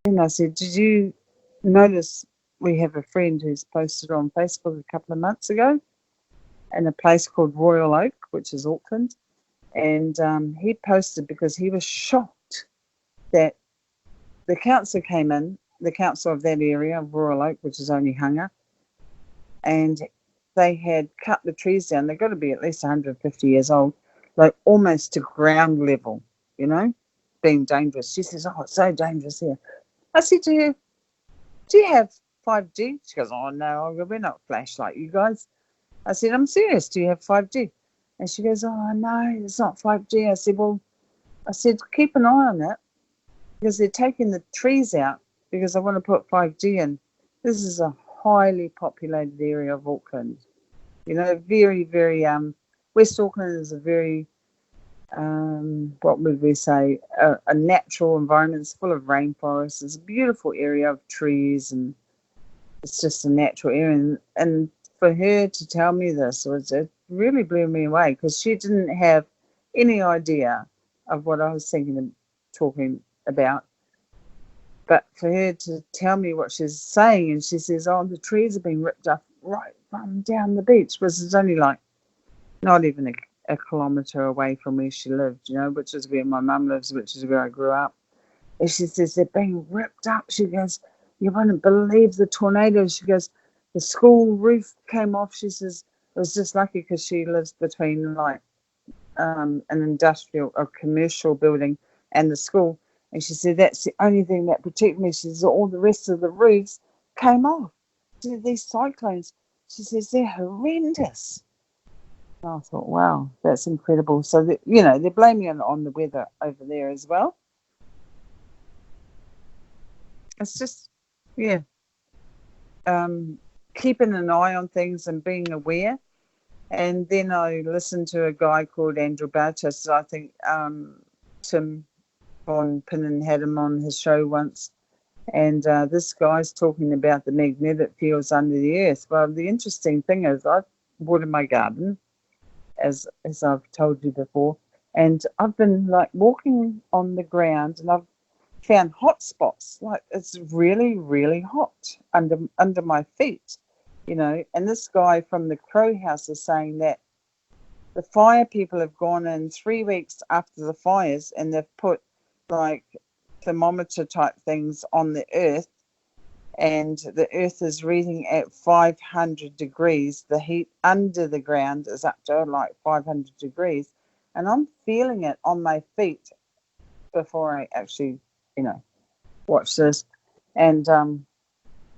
And I said, did you notice we have a friend who's posted on Facebook a couple of months ago in a place called Royal Oak, which is Auckland. And he posted because he was shocked that the council came in, the council of that area of Royal Oak, which is only Hunga, and they had cut the trees down. They've got to be at least 150 years old, like almost to ground level, you know, being dangerous. She says, oh, it's so dangerous here. I said to her, do you have 5G? She goes, oh, no, Olga, we're not flash like you guys. I said, I'm serious. Do you have 5G? And she goes, oh, no, it's not 5G. I said, well, keep an eye on it because they're taking the trees out because I want to put 5G in. This is a highly populated area of Auckland. You know, very, very, West Auckland is a very, what would we say, a natural environment. It's full of rainforests. It's a beautiful area of trees, and it's just a natural area. And for her to tell me this, it really blew me away because she didn't have any idea of what I was thinking and talking about. But for her to tell me what she's saying, and she says, oh, the trees are being ripped up right from down the beach, which is only like not even a kilometre away from where she lived, you know, which is where my mum lives, which is where I grew up. And she says, they're being ripped up. She goes, you wouldn't believe the tornado. She goes, the school roof came off. She says, it was just lucky because she lives between like an industrial or commercial building and the school. And she said, that's the only thing that protected me. She says, all the rest of the roofs came off. She said, these cyclones, she says, they're horrendous. And I thought, wow, that's incredible. So, you know, they're blaming it on the weather over there as well. It's just, yeah, keeping an eye on things and being aware. And then I listened to a guy called Andrew Bartas. I think Tim Von Pinnen had him on his show once. And this guy's talking about the magnetic fields under the earth. Well, the interesting thing is I water my garden, as I've told you before. And I've been like walking on the ground and I've found hot spots. Like it's really, really hot under my feet, you know. And this guy from the Crow House is saying that the fire people have gone in 3 weeks after the fires and they've put like thermometer type things on the earth, and the earth is reading at 500 degrees. The heat under the ground is up to like 500 degrees, and I'm feeling it on my feet before I actually, you know, watch this. And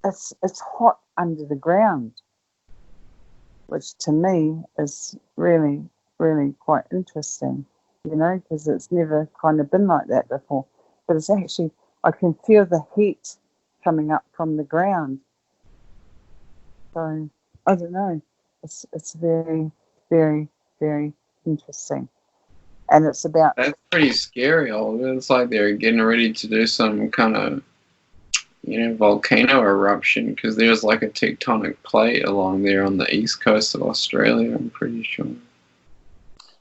it's hot under the ground, which to me is really, really quite interesting, you know, because it's never kind of been like that before. But it's actually, I can feel the heat coming up from the ground. So I don't know. It's very, very, very interesting. And it's about... That's pretty scary, Olga. It's like they're getting ready to do some kind of, volcano eruption because there's like a tectonic plate along there on the east coast of Australia, I'm pretty sure.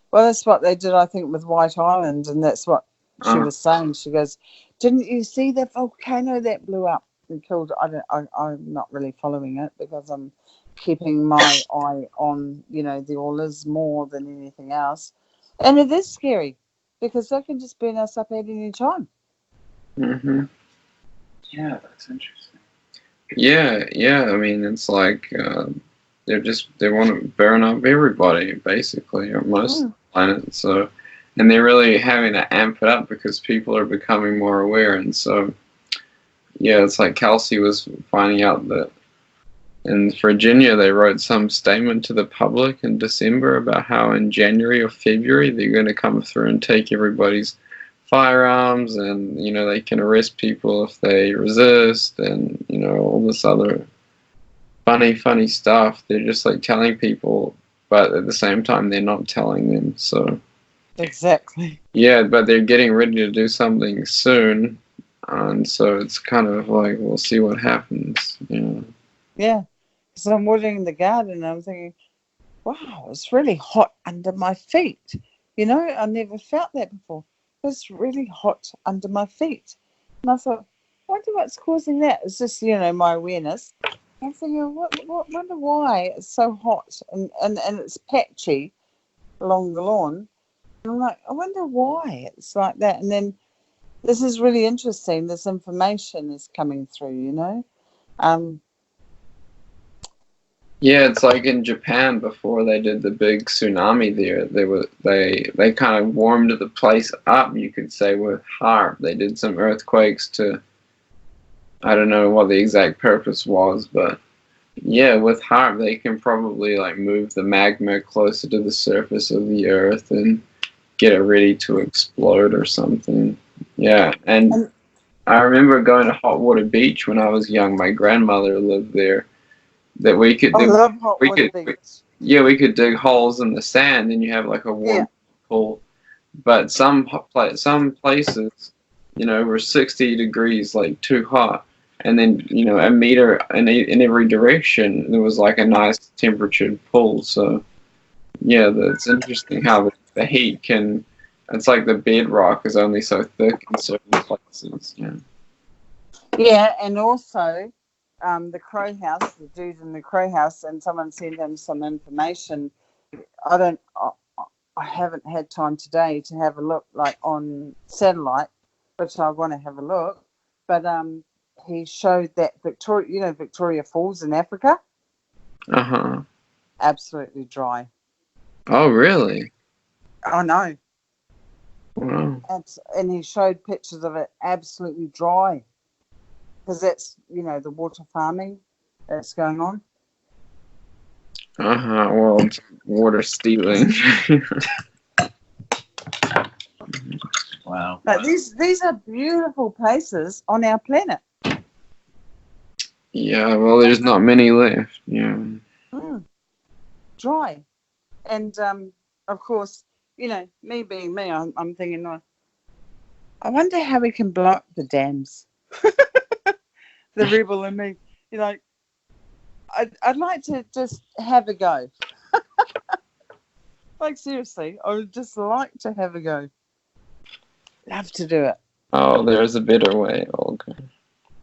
Well, that's what they did, I think, with White Island, and that's what she was saying. She goes, didn't you see that volcano that blew up and killed... I'm not really following it because I'm keeping my eye on, you know, the Oilers more than anything else. And it is scary because they can just burn us up at any time. Mm-hmm. Yeah, that's interesting. Yeah. I mean, it's like they want to burn up everybody, basically, or most of the planet. So, and they're really having to amp it up because people are becoming more aware. And so, yeah, it's like Kelsey was finding out that in Virginia they wrote some statement to the public in December about how in January or February they're going to come through and take everybody's firearms, and they can arrest people if they resist, and all this other funny stuff. They're just like telling people, but at the same time they're not telling them. So exactly, yeah, but they're getting ready to do something soon, and so it's kind of like we'll see what happens. Yeah, because I'm watering the garden and I'm thinking, wow, it's really hot under my feet. I never felt that before. It's really hot under my feet. And I thought, wonder what's causing that. It's just, my awareness. I'm thinking, wonder why it's so hot and it's patchy along the lawn. And I'm like, I wonder why it's like that. And then this is really interesting. This information is coming through, Yeah, it's like in Japan before they did the big tsunami there. They kind of warmed the place up, you could say, with HAARP. They did some earthquakes to, I don't know what the exact purpose was, but yeah, with HAARP they can probably like move the magma closer to the surface of the earth and get it ready to explode or something. Yeah, and I remember going to Hot Water Beach when I was young. My grandmother lived there. That we could I do. love hot water beach. We could dig holes in the sand, and you have like a warm pool. But some places, were 60 degrees, like too hot, and then a meter in every direction. There was like a nice temperatured pool. So yeah, it's interesting how the heat can. It's like the bedrock is only so thick in certain places. Yeah. Yeah, and also the Crow House, the dude in the Crow House, and someone sent him some information. I haven't had time today to have a look, like on satellite, which I want to have a look. But he showed that Victoria Falls in Africa, Uh-huh. absolutely dry. Oh, really? I know. Wow. And he showed pictures of it absolutely dry. Because that's, the water farming that's going on. Well, it's water stealing. Wow. But these are beautiful places on our planet. Yeah, well, there's not many left. Yeah. Dry. And, of course, me being me, I'm thinking, I wonder how we can blow up the dams. The rebel in me. I'd like to just have a go. Like, seriously, I would just like to have a go. Love to do it. Oh, there's a better way, Olga.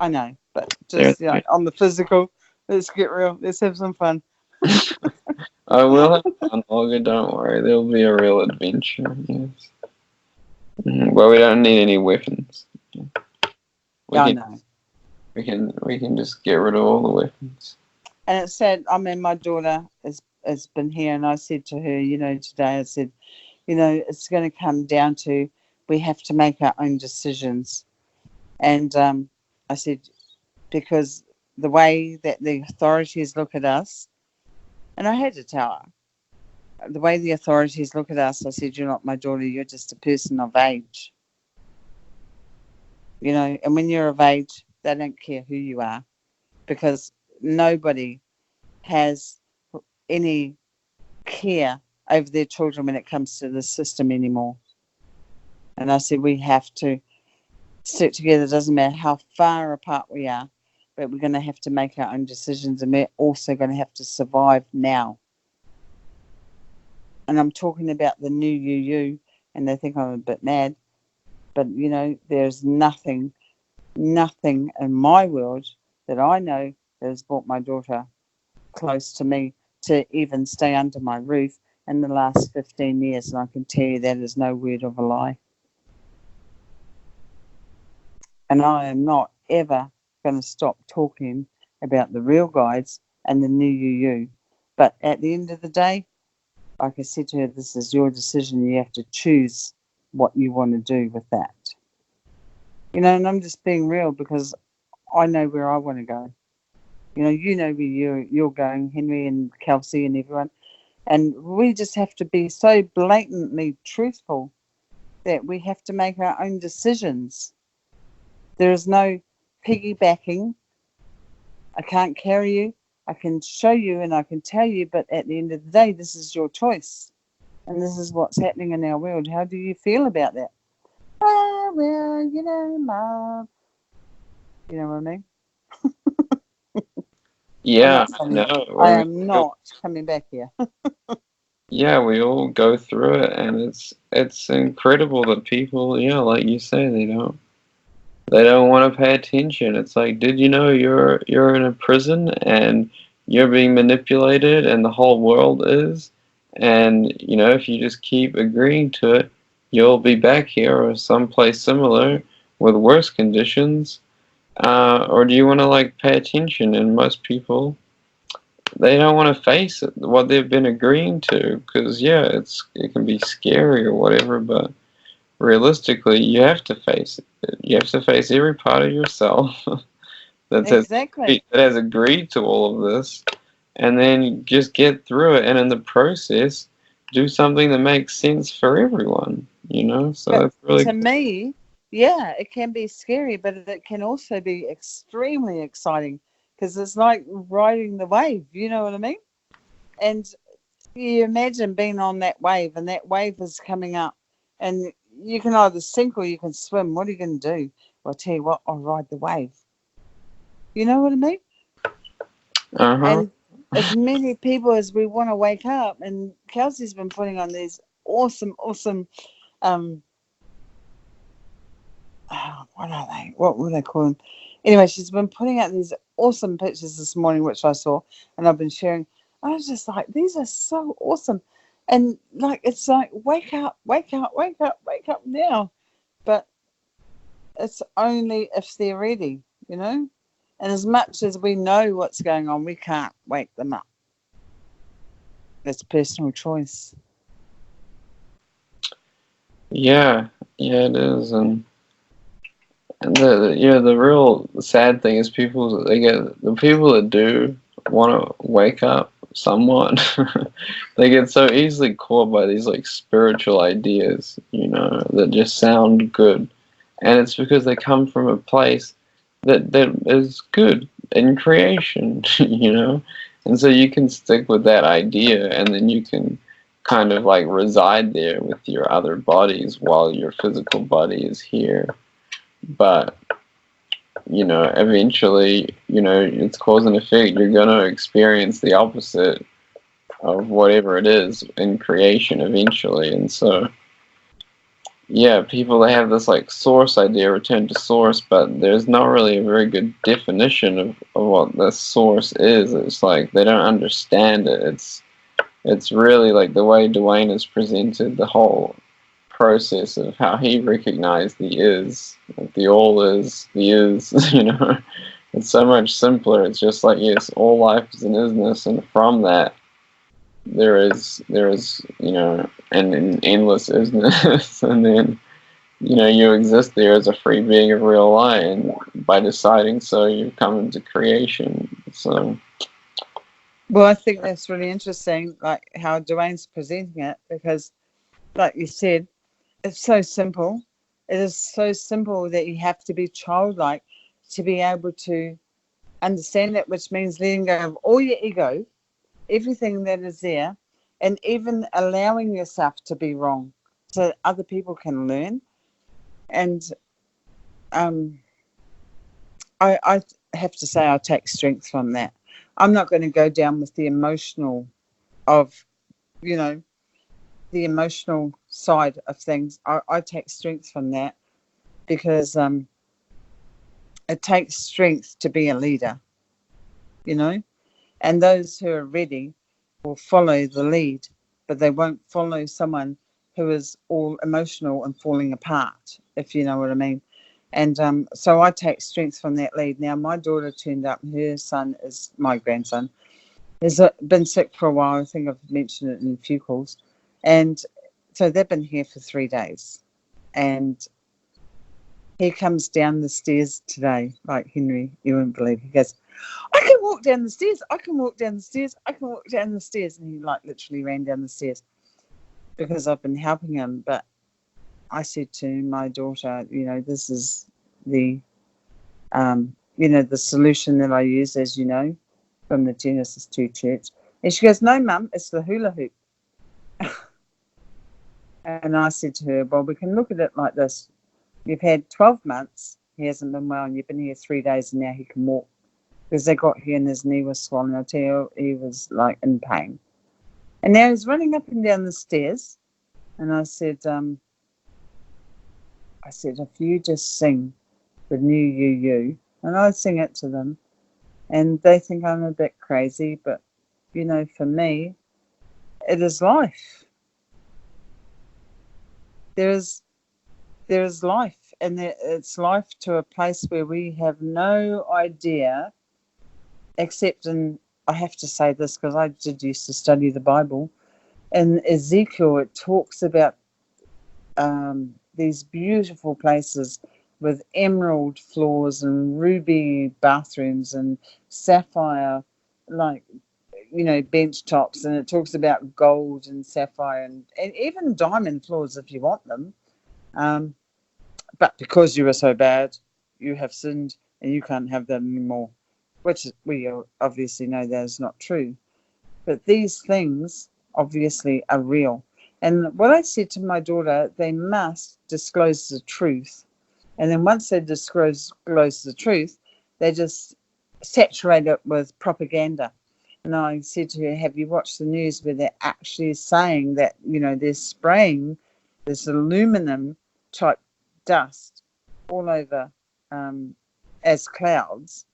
I know, but just, on the physical, let's get real. Let's have some fun. I will have fun, Olga, don't worry. There'll be a real adventure, yes. Well, we don't need any weapons. I know. We can just get rid of all the weapons. And it said, my daughter has been here, and I said to her, today, I said, it's going to come down to we have to make our own decisions. And I said, because the way that the authorities look at us, and I had to tell her, the way the authorities look at us, I said, you're not my daughter, you're just a person of age. And when you're of age, they don't care who you are, because nobody has any care over their children when it comes to the system anymore. And I said, we have to stick together. It doesn't matter how far apart we are, but we're going to have to make our own decisions, and we're also going to have to survive now. And I'm talking about the new UU, and they think I'm a bit mad, but there's nothing in my world that I know that has brought my daughter close to me to even stay under my roof in the last 15 years, and I can tell you that is no word of a lie. And I am not ever going to stop talking about the real guides and the new UU. But at the end of the day, like I said to her, this is your decision. You have to choose what you want to do with that. And I'm just being real, because I know where I want to go. You know where you're going, Henry and Kelsey and everyone. And we just have to be so blatantly truthful that we have to make our own decisions. There is no piggybacking. I can't carry you. I can show you and I can tell you, but at the end of the day, this is your choice. And this is what's happening in our world. How do you feel about that? Oh, well, Mom. You know what I mean? Yeah, I know. I am not coming back here. Yeah, we all go through it, and it's incredible that people, like you say, they don't They don't want to pay attention. It's like, did you know you're in a prison and you're being manipulated and the whole world is? And if you just keep agreeing to it, you'll be back here or someplace similar with worse conditions. Or do you want to pay attention? And most people, they don't want to face it, what they've been agreeing to, because yeah, it can be scary or whatever, but realistically, you have to face it. You have to face every part of yourself Exactly. that has agreed to all of this, and then just get through it. And in the process, do something that makes sense for everyone. So But that's really to cool. me, yeah, it can be scary, but it can also be extremely exciting because it's like riding the wave. You know what I mean? And you imagine being on that wave, and that wave is coming up, and you can either sink or you can swim. What are you going to do? Well, I'll tell you what, I'll ride the wave. You know what I mean? Uh-huh. And as many people as we want to wake up, and Kelsey's been putting on these awesome, um, what are they? What were they called? Anyway, she's been putting out these awesome pictures this morning, which I saw, and I've been sharing. I was just like, these are so awesome. And it's like, wake up, wake up, wake up, wake up now. But it's only if they're ready, you know? And as much as we know what's going on, we can't wake them up. It's personal choice. Yeah, yeah, it is. And the real sad thing is the people that do want to wake up somewhat, they get so easily caught by these spiritual ideas, that just sound good, and it's because they come from a place that is good in creation, and so you can stick with that idea, and then you can kind of reside there with your other bodies while your physical body is here. But eventually, it's cause and effect. You're gonna experience the opposite of whatever it is in creation eventually. And so, yeah, people, they have this source idea, return to source, but there's not really a very good definition of what the source is. It's like they don't understand it. It's really the way Dwayne has presented the whole process of how he recognized the is, the all is, the is, It's so much simpler. It's just yes, all life is an isness, and from that there is an endless isness, and then you exist there as a free being of real light, and by deciding so, you come into creation. So Well, I think that's really interesting, like how Dwayne's presenting it, because, like you said, it's so simple. It is so simple that you have to be childlike to be able to understand it, which means letting go of all your ego, everything that is there, and even allowing yourself to be wrong so that other people can learn. And um, I have to say, I take strength from that. I'm not going to go down with the emotional of, you know, the emotional side of things. I take strength from that because it takes strength to be a leader, you know, and those who are ready will follow the lead, but they won't follow someone who is all emotional and falling apart, if you know what I mean. And so I take strength from that lead. Now, my daughter turned up, and her son is my grandson. He's been sick for a while. I think I've mentioned it in a few calls. And so they've been here for 3 days. And he comes down the stairs today, like Henry, you wouldn't believe. He goes, I can walk down the stairs. I can walk down the stairs. I can walk down the stairs. And he literally ran down the stairs because I've been helping him. But I said to my daughter, this is the, the solution that I use, as you know, from the Genesis 2 church. And she goes, no, Mum, it's the hula hoop. And I said to her, well, we can look at it like this. You've had 12 months. He hasn't been well, and you've been here 3 days, and now he can walk. Because they got here and his knee was swollen. I tell you, he was in pain. And now he's running up and down the stairs. And I said, if you just sing with New You, and I sing it to them, and they think I'm a bit crazy, but for me, it is life. There is life, and it's life to a place where we have no idea, except in, I have to say this because I did used to study the Bible. In Ezekiel, it talks about these beautiful places with emerald floors and ruby bathrooms and sapphire, like, bench tops, and it talks about gold and sapphire and even diamond floors if you want them. But because you are so bad, you have sinned and you can't have them anymore, which we obviously know that is not true. But these things obviously are real. And what I said to my daughter, they must disclose the truth. And then once they disclose the truth, they just saturate it with propaganda. And I said to her, have you watched the news where they're actually saying that, they're spraying this aluminum type dust all over as clouds?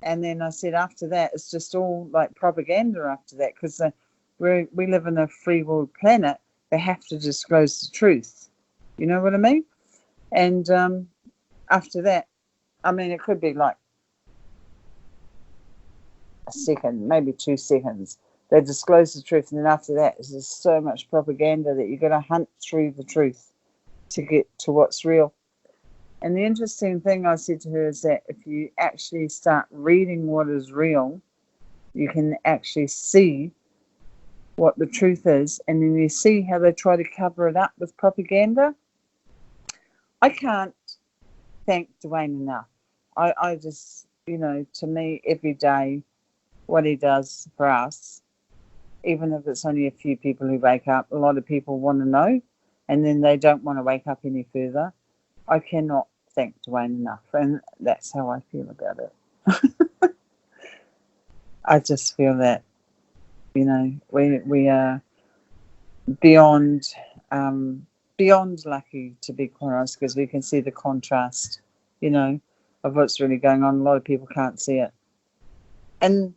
And then I said, after that, it's just all like propaganda after that, because we live in a free world planet. They have to disclose the truth. You know what I mean? And after that, I mean, it could be like a second, maybe 2 seconds. They disclose the truth, and then after that, there's so much propaganda that you're going to hunt through the truth to get to what's real. And the interesting thing I said to her is that if you actually start reading what is real, you can actually see what the truth is, and then you see how they try to cover it up with propaganda. I can't thank Dwayne enough. I just, to me, every day, what he does for us, even if it's only a few people who wake up, a lot of people want to know, and then they don't want to wake up any further. I cannot thank Dwayne enough, and that's how I feel about it. I just feel that, we are beyond lucky, to be quite honest, because we can see the contrast, of what's really going on. A lot of people can't see it, and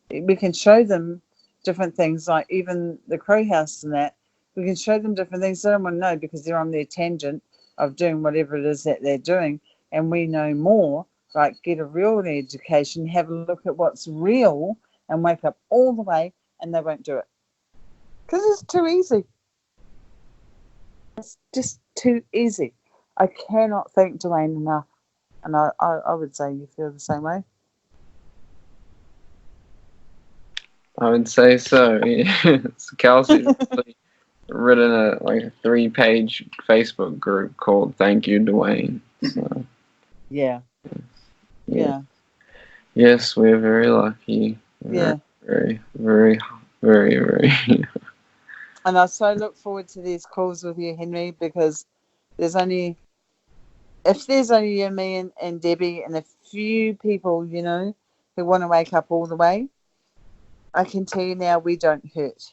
we can show them different things, like even the Crow House and that. We can show them different things. They don't want to know because they're on their tangent of doing whatever it is that they're doing, and we know more. Like, get a real education, have a look at what's real, and wake up all the way, and they won't do it because it's too easy. It's just too easy. I cannot thank Dwayne enough, and I would say you feel the same way. I would say so. Yeah. Kelsey's written a 3-page Facebook group called "Thank You, Dwayne." So, Yeah. Yes, we're very lucky. Yeah. Very, very, very, very. And I so look forward to these calls with you, Henry, because if there's only you, me, and Debbie, and a few people, who want to wake up all the way, I can tell you now, we don't hurt,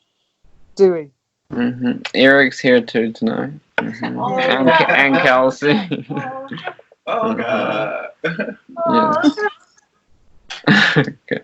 do we? Mm-hmm. Eric's here too tonight. Mm-hmm. And Kelsey. Olga. Yes. Okay.